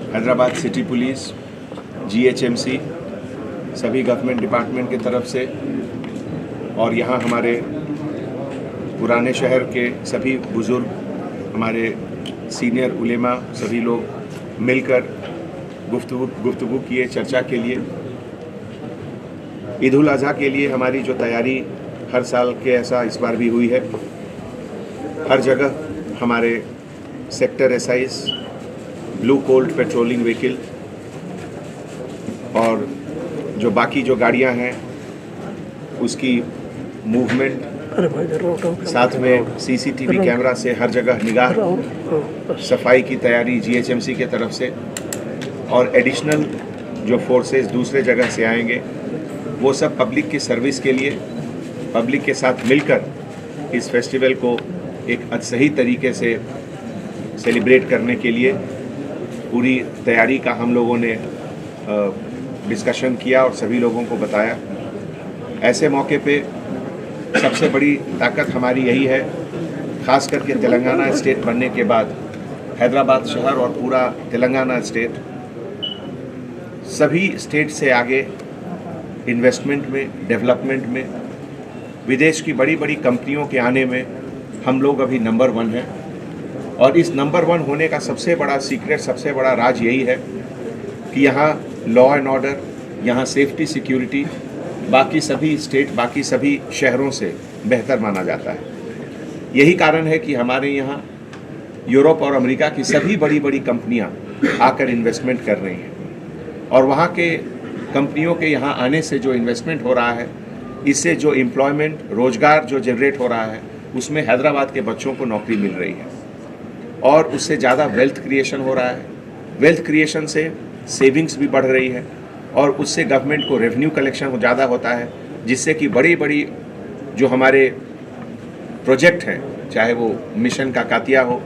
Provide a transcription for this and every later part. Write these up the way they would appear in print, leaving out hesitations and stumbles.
Hyderabad city police, GHMC, सभी government department की तरफ से और यहाँ हमारे पुराने शहर के सभी बुज़ुर्ग, हमारे सीनियर उलेमा, सभी लोग मिलकर गुफ्तगू किए चर्चा के लिए। ईद उल अज़हा के लिए हमारी जो तैयारी हर साल के ऐसा इस बार भी हुई है। हर जगह हमारे sector SIs, blue Colt patrolling vehicle और जो बाकी जो गाड़ियां हैं उसकी मूवमेंट, साथ में सीसीटीवी कैमरा से हर जगह निगाह, सफाई की तैयारी जीएचएमसी के तरफ से और एडिशनल जो फोर्सेस दूसरे जगह से आएंगे वो सब पब्लिक की सर्विस के लिए, पब्लिक के साथ मिलकर इस फेस्टिवल को एक सही तरीके से सेलिब्रेट करने के लिए पूरी तैयारी का हम लोगों ने डिस्कशन किया और सभी लोगों को बताया। ऐसे मौके पे सबसे बड़ी ताकत हमारी यही है, खास करके तेलंगाना स्टेट बनने के बाद हैदराबाद शहर और पूरा तेलंगाना स्टेट सभी स्टेट से आगे इन्वेस्टमेंट में, डेवलपमेंट में, विदेश की बड़ी बड़ी कंपनियों के आने में हम लोग अभी नंबर 1 हैं। और इस नंबर 1 होने का सबसे बड़ा सीक्रेट, सबसे बड़ा राज यही है कि यहाँ लॉ एंड ऑर्डर, यहाँ सेफ्टी सिक्योरिटी बाकी सभी स्टेट, बाकी सभी शहरों से बेहतर माना जाता है। यही कारण है कि हमारे यहाँ यूरोप और अमेरिका की सभी बड़ी बड़ी कंपनियाँ आकर इन्वेस्टमेंट कर रही हैं और वहाँ के कंपनियों के यहाँ आने से जो इन्वेस्टमेंट हो रहा है, इससे जो एम्प्लॉयमेंट, रोजगार जो जनरेट हो रहा है, उसमें हैदराबाद के बच्चों को नौकरी मिल रही है और उससे ज़्यादा वेल्थ क्रिएशन हो रहा है। वेल्थ क्रिएशन से सेविंग्स भी बढ़ रही है और उससे गवर्नमेंट को रेवेन्यू कलेक्शन ज़्यादा होता है, जिससे कि बड़ी बड़ी जो हमारे प्रोजेक्ट हैं, चाहे वो मिशन काकातिया हो,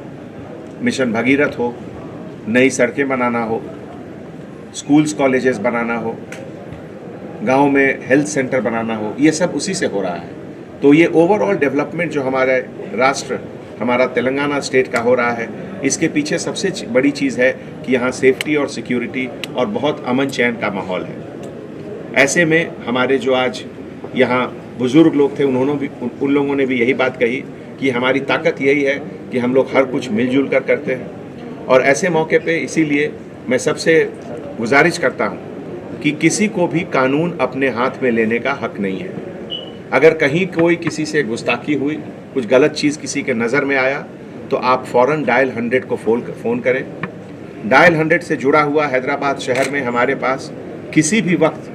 मिशन भगीरथ हो, नई सड़कें बनाना हो, स्कूल्स कॉलेजेस बनाना हो, गांव में हेल्थ सेंटर बनाना हो, ये सब उसी से हो रहा है। तो ये ओवरऑल डेवलपमेंट जो हमारे राष्ट्र, हमारा तेलंगाना स्टेट का हो रहा है, इसके पीछे सबसे बड़ी चीज़ है कि यहाँ सेफ्टी और सिक्योरिटी और बहुत अमन चैन का माहौल है। ऐसे में हमारे जो आज यहाँ बुज़ुर्ग लोग थे, उन लोगों ने भी यही बात कही कि हमारी ताकत यही है कि हम लोग हर कुछ मिलजुल कर करते हैं। और ऐसे मौके पे इसीलिए मैं सबसे गुजारिश करता हूँ कि किसी को भी कानून अपने हाथ में लेने का हक नहीं है। अगर कहीं कोई किसी से गुस्ताखी हुई, कुछ गलत चीज़ किसी के नज़र में आया, तो आप फ़ौरन डायल 100 को फ़ोन करें। डायल 100 से जुड़ा हुआ हैदराबाद शहर में हमारे पास किसी भी वक्त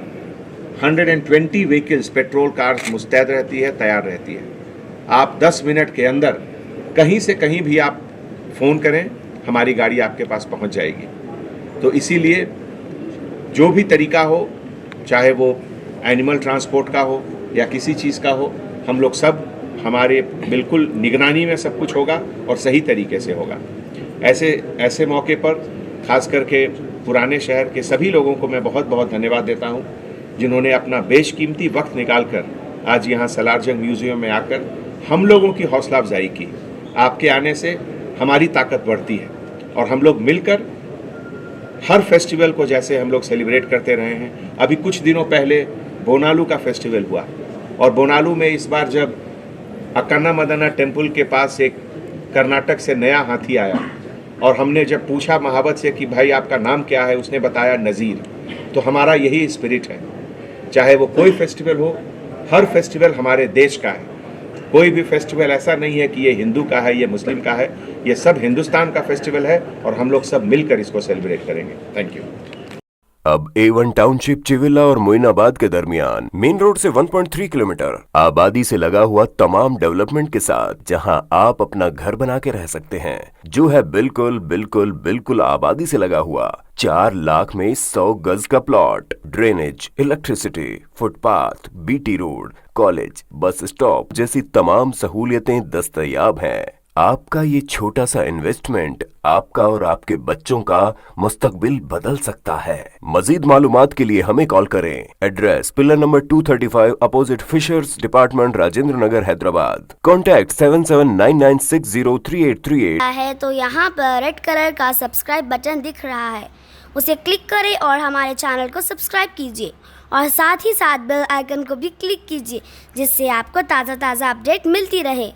120 व्हीकल्स, पेट्रोल कार्स मुस्तैद रहती है, तैयार रहती है। आप 10 मिनट के अंदर कहीं से कहीं भी आप फ़ोन करें, हमारी गाड़ी आपके पास पहुंच जाएगी। तो इसीलिए जो भी तरीका हो, चाहे वो एनिमल ट्रांसपोर्ट का हो या किसी चीज़ का हो, हम लोग सब, हमारे बिल्कुल निगरानी में सब कुछ होगा और सही तरीके से होगा। ऐसे मौके पर खास करके पुराने शहर के सभी लोगों को मैं बहुत बहुत धन्यवाद देता हूं, जिन्होंने अपना बेशकीमती वक्त निकालकर आज यहाँ सलारजंग म्यूज़ियम में आकर हम लोगों की हौसला अफजाई की। आपके आने से हमारी ताकत बढ़ती है और हम लोग मिलकर हर फेस्टिवल को जैसे हम लोग सेलिब्रेट करते रहे हैं। अभी कुछ दिनों पहले बोनालू का फेस्टिवल हुआ और बोनालू में इस बार जब अक्कन्ना मदना टेम्पल के पास एक कर्नाटक से नया हाथी आया और हमने जब पूछा महावत से कि भाई आपका नाम क्या है, उसने बताया नज़ीर। तो हमारा यही स्पिरिट है, चाहे वो कोई फेस्टिवल हो, हर फेस्टिवल हमारे देश का है। कोई भी फेस्टिवल ऐसा नहीं है कि ये हिंदू का है, ये मुस्लिम का है, ये सब हिंदुस्तान का फेस्टिवल है और हम लोग सब मिलकर इसको सेलिब्रेट करेंगे। Thank you. अब A1 टाउनशिप चिविला और मोइनाबाद के दरमियान मेन रोड से 1.3 किलोमीटर आबादी से लगा हुआ तमाम डेवलपमेंट के साथ, जहां आप अपना घर बना के रह सकते हैं, जो है बिल्कुल बिल्कुल बिल्कुल आबादी से लगा हुआ। 4 लाख में 100 गज का plot, drainage, electricity, footpath, BT road, college, bus stop जैसी तमाम सहूलियतें दस्तयाब हैं। आपका ये छोटा सा इन्वेस्टमेंट आपका और आपके बच्चों का मुस्तकबिल बदल सकता है। मजीद मालूमात के लिए हमें कॉल करें। Address pillar number 235 opposite fishers department, Rajendra Nagar, Hyderabad. Contact 7799603838 है तो यहाँ पर रेड कलर का सब्सक्राइब बटन दिख रहा है, उसे क्लिक करें और हमारे चैनल को सब्सक्राइब कीजिए और साथ ही साथ बेल आइकन को भी क्लिक कीजिए, जिससे आपको ताज़ा अपडेट मिलती रहे।